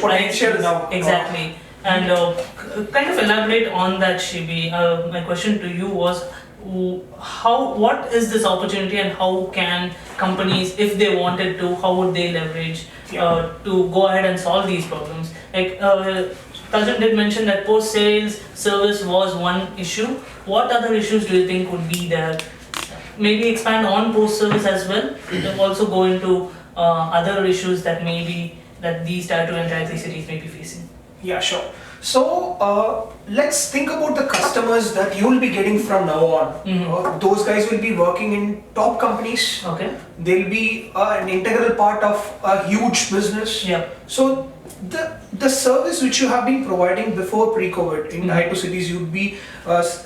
potential now. Exactly. And kind of elaborate on that, Shibi. My question to you was, what is this opportunity and how can companies, if they wanted to, how would they leverage to go ahead and solve these problems? Like Tajan did mention that post-sales service was one issue. What other issues do you think would be there? Maybe expand on post-service as well. Also go into other issues that that these Tier 2 and Tier 3 cities may be facing. Yeah, sure. So let's think about the customers that you will be getting from now on. Those guys will be working in top companies. Okay. They'll be an integral part of a huge business. Yeah. So the service which you have been providing before pre-COVID in Tier 2 cities, you'd be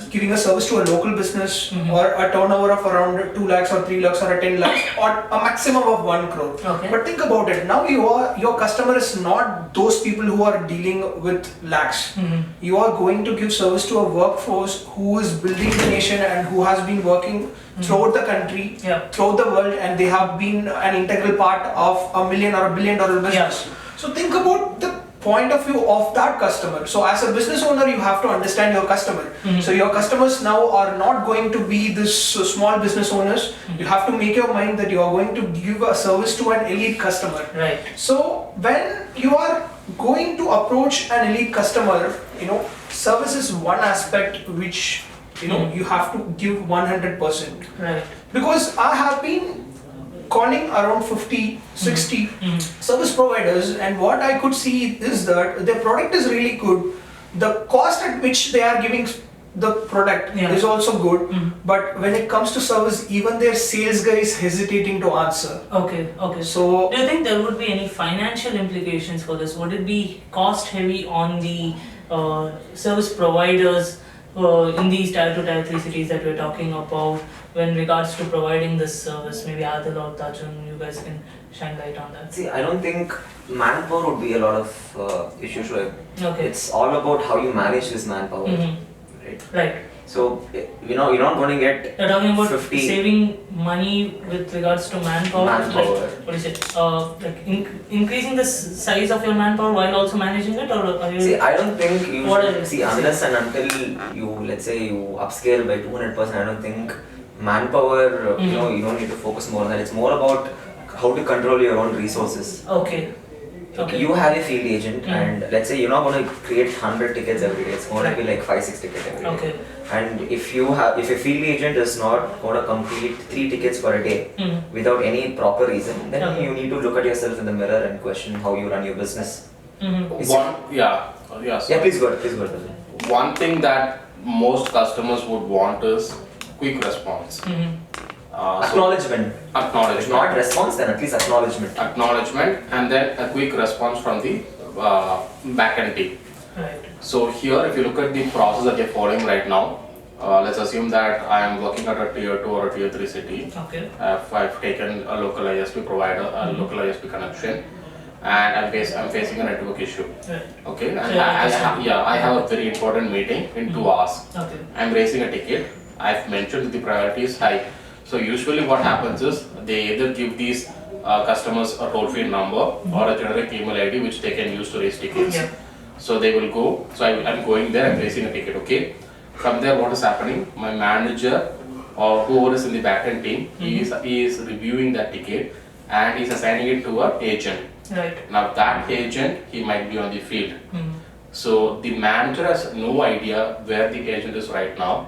giving a service to a local business or a turnover of around 2 lakhs or 3 lakhs or 10 lakhs or a maximum of 1 crore. Okay. But think about it. Now your customer is not those people who are dealing with lakhs. You are going to give service to a workforce who is building the nation and who has been working throughout the country, throughout the world, and they have been an integral part of $1 million or $1 billion business. So think about the point of view of that customer. So as a business owner, you have to understand your customer. So your customers now are not going to be this small business owners. You have to make your mind that you are going to give a service to an elite customer. Right. So when you are going to approach an elite customer, service is one aspect which you have to give 100%. Right. Because I have been calling around 50, 60 service providers, and what I could see is that their product is really good. The cost at which they are giving the product is also good, but when it comes to service, even their sales guy is hesitating to answer. Okay. So do you think there would be any financial implications for this? Would it be cost heavy on the service providers in these Tier 2, Tier 3 cities that we're talking about when regards to providing this service? Maybe Adil or Tajun, you guys can shine light on that. See, I don't think manpower would be a lot of issues. Okay. It's all about how you manage this manpower, Right. So you're not going to get. You're talking about 50 saving money with regards to manpower. Manpower. Like, what is it? Like increasing the size of your manpower while also managing it, or are you? See, I don't think you should see unless saying? and until you, let's say, you upscale by 200%. I don't think manpower. You don't need to focus more on that. It's more about how to control your own resources. Okay. You have a field agent, and let's say you're not going to create 100 tickets every day. It's going to be like 5-6 tickets every day. Okay. And if a field agent is not going to complete 3 tickets per day without any proper reason, then you need to look at yourself in the mirror and question how you run your business. Please go ahead. One thing that most customers would want is quick response. Acknowledgement. If not response, then at least acknowledgement. And then a quick response from the backend team. Right. So here, if you look at the process that you're following right now, let's assume that I am working at a Tier 2 or a Tier 3 city. Okay. I've taken a local ISP provider, a local ISP connection, and I'm facing a network issue. Right. Okay. And I have a very important meeting in 2 hours. Okay. I'm raising a ticket. I've mentioned that the priority is high. So usually what happens is they either give these customers a toll-free number or a generic email ID which they can use to raise tickets. Yeah. So they will go. So I'm going there. I'm raising a ticket. Okay. From there, what is happening? My manager or whoever is in the backend team, he is reviewing that ticket and he's assigning it to an agent. Right. Now that agent, he might be on the field. So the manager has no idea where the agent is right now.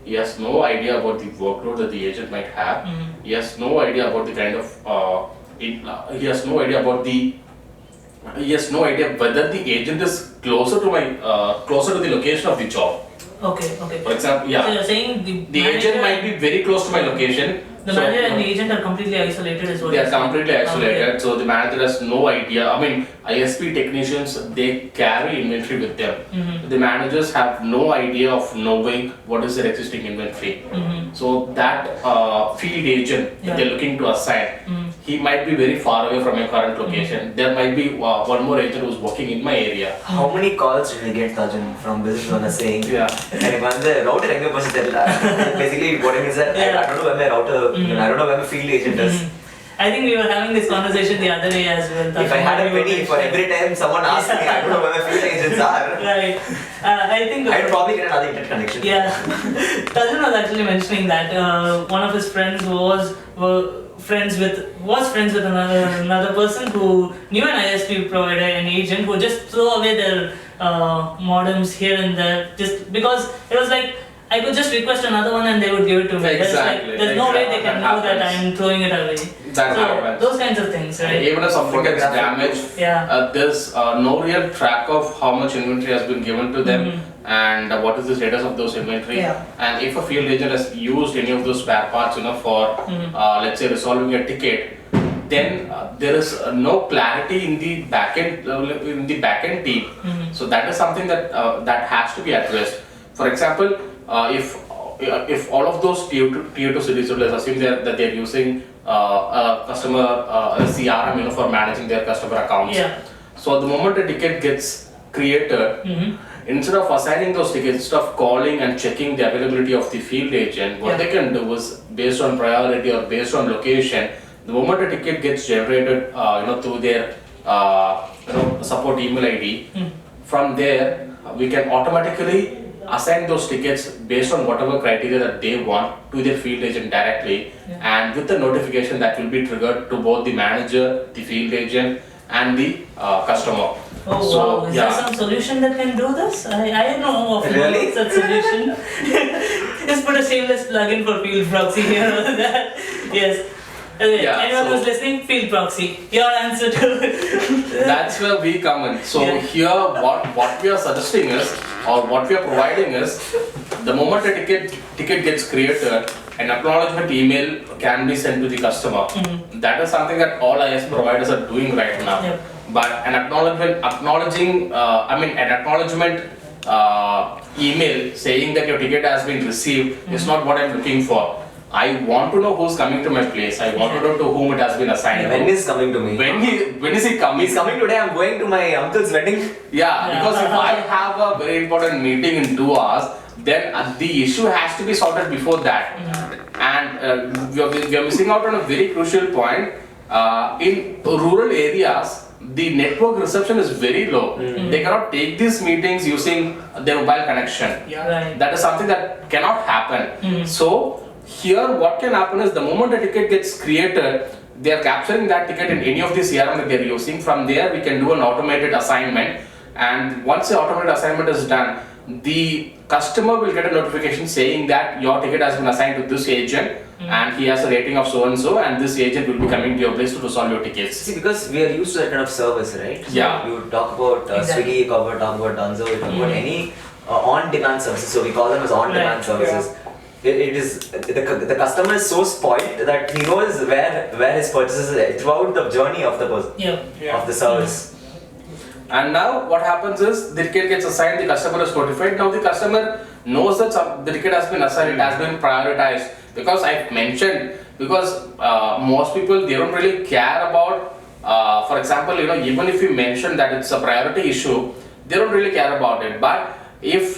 He has no idea about the workload that the agent might have. He has no idea about the kind of he has no idea whether the agent is closer to the location of the job. Okay. For example, So you're saying the agent might be very close to my location. The manager and the agent are completely isolated as well. They are completely isolated. Okay. So the manager has no idea. I mean, ISP technicians, they carry inventory with them. The managers have no idea of knowing what is their existing inventory. So that field agent that they're looking to assign, he might be very far away from your current location. There might be one more agent who's working in my area. How many calls did we get, Tajan, from business owners saying, and router basically what it means that I don't know where my router, I don't know where my field agent is. I think we were having this conversation the other day as well. If I had a penny for every time someone asked me, I don't know where my field agents are. Right. I think I'd probably get another internet connection. Yeah. Tajun was actually mentioning that one of his friends was friends with another person who knew an ISP provider, an agent who just threw away their modems here and there just because it was like I could just request another one and they would give it to me. Exactly. There's no way they can know that happens. I'm throwing it away. That happens. Those kinds of things, right? Even if something gets damaged, there's no real track of how much inventory has been given to them and what is the status of those inventory. Yeah. And if a field agent has used any of those spare parts, for let's say resolving a ticket, then there is no clarity in the backend team. So that is something that that has to be addressed. For example, if all of those tier 2 cities, so let's assume that they're using a CRM for managing their customer accounts. Yeah. So the moment a ticket gets created, instead of assigning those tickets, instead of calling and checking the availability of the field agent, what they can do is based on priority or based on location, the moment a ticket gets generated, through their support email ID, from there we can automatically assign those tickets based on whatever criteria that they want to their field agent directly, and with the notification that will be triggered to both the manager, the field agent, and the customer. Oh so, wow, is there some solution that can do this? I don't know of really? Such solution. Just put a shameless plugin for Fieldproxy here or that. Yes. Okay, anyone who's listening, Fieldproxy, your answer to that's where we come in. So here what we are suggesting is, or what we are providing is, the moment a ticket gets created, an acknowledgement email can be sent to the customer. That is something that all IS providers are doing right now. But an acknowledgement email saying that your ticket has been received is not what I'm looking for. I want to know who's coming to my place. I want to know to whom it has been assigned. When is coming to me? When is he coming? He's coming today. I'm going to my uncle's wedding. Because if I have a very important meeting in 2 hours, then the issue has to be sorted before that. And we are missing out on a very crucial point. In rural areas, the network reception is very low. They cannot take these meetings using their mobile connection. That is something that cannot happen. So here what can happen is, the moment a ticket gets created, they are capturing that ticket in any of the CRM that they are using. From there we can do an automated assignment, and once the automated assignment is done, the customer will get a notification saying that your ticket has been assigned to this agent and he has a rating of so and so, and this agent will be coming to your place to resolve your tickets. See, because we are used to that kind of service, right? Yeah. You talk about Swiggy, you talk about Dunzo, you talk about any on-demand services. So we call them as on-demand services. It is the customer is so spoiled that he knows where his purchases are throughout the journey of the of the service. And now what happens is, the ticket gets assigned, the customer is notified. Now the customer knows that the ticket has been assigned, it has been prioritized. Because I've mentioned, because most people, they don't really care about, for example, even if you mention that it's a priority issue, they don't really care about it. But if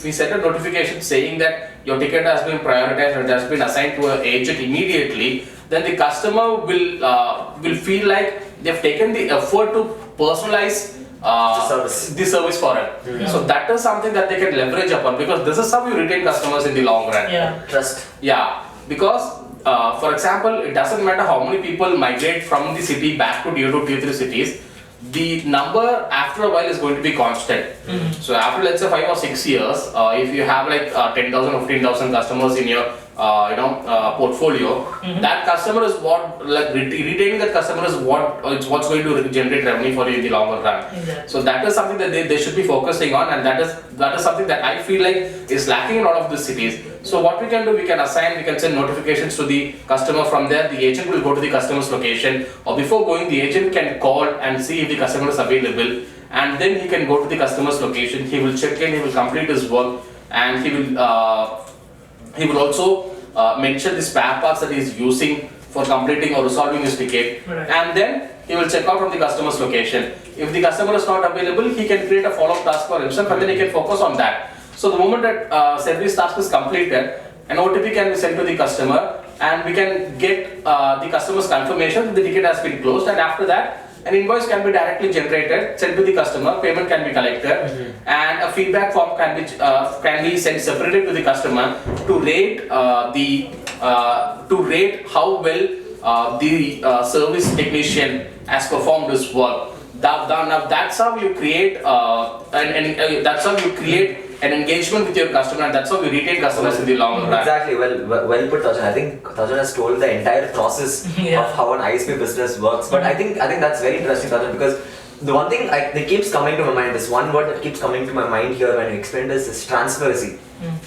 we send a notification saying that your ticket has been prioritized or it has been assigned to an agent immediately, then the customer will feel like they've taken the effort to personalize the service for it. So that is something that they can leverage upon, because this is how you retain customers in the long run. Trust. Because for example, it doesn't matter how many people migrate from the city back to tier 2, tier 3 cities, the number after a while is going to be constant. So after, let's say, 5 or 6 years, if you have like 10,000 or 15,000 customers in your portfolio, that customer is what, like retaining that customer is what's going to generate revenue for you in the longer run. So that is something that they should be focusing on, and that is something that I feel like is lacking in a lot of the cities. So what we can do, we can send notifications to the customer. From there, the agent will go to the customer's location, or before going, the agent can call and see if the customer is available, and then he can go to the customer's location. He will check in, he will complete his work, and he will also mention the spare parts that he is using for completing or resolving his ticket, and then he will check out from the customer's location. If the customer is not available, he can create a follow-up task for himself, and then he can focus on that. So the moment that service task is completed, an OTP can be sent to the customer, and we can get the customer's confirmation that the ticket has been closed, and after that an invoice can be directly generated, sent to the customer, payment can be collected, and a feedback form can be sent separately to the customer to rate how well the service technician has performed his work. Now that's how you create that's how you create an engagement with your customer, and that's how you retain customers in the long run. Exactly. Well put, Tajan. I think Tajan has told the entire process of how an ISP business works. But I think that's very interesting, Tajan, because the one thing that keeps coming to my mind, this one word that keeps coming to my mind here when you explain this is transparency.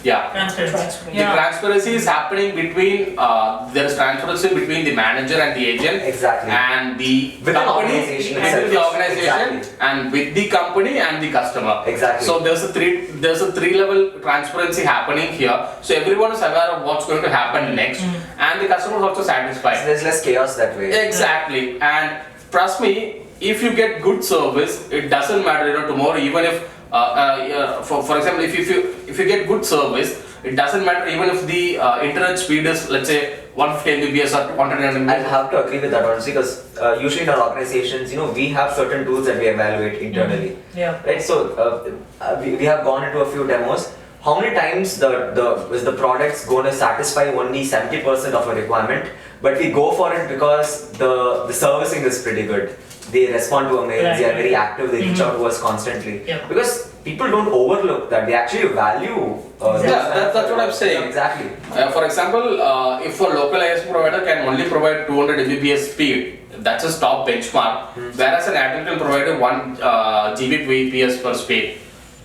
Yeah. Transparency. The transparency is happening between there is transparency between the manager and the agent. Exactly. And the With company the organization and itself. with the organization, Exactly. and with the company and the customer. Exactly. So there's a three level transparency happening here. So everyone is aware of what's going to happen next, and the customer is also satisfied. So there's less chaos that way. Exactly. And trust me, if you get good service, it doesn't matter, tomorrow, even if for example, if you get good service, it doesn't matter even if the internet speed is, let's say, 150 Mbps or 100 Mbps. I'll have to agree with that, honestly, because usually in our organizations, we have certain tools that we evaluate internally. Yeah. Right. So we have gone into a few demos. How many times is the product's going to satisfy only 70% of a requirement, but we go for it because the servicing is pretty good. They respond to our mails, they are very active, they reach out to us constantly. Yeah. Because people don't overlook that, they actually value. Yeah, that's what I'm saying. Exactly. For example, if a local ISP provider can only provide 200 Mbps speed, that's a top benchmark, whereas an Airtel provider 1 Gbps per speed.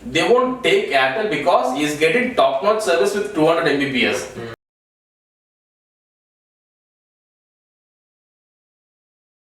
They won't take Airtel because he's getting top-notch service with 200 Mbps.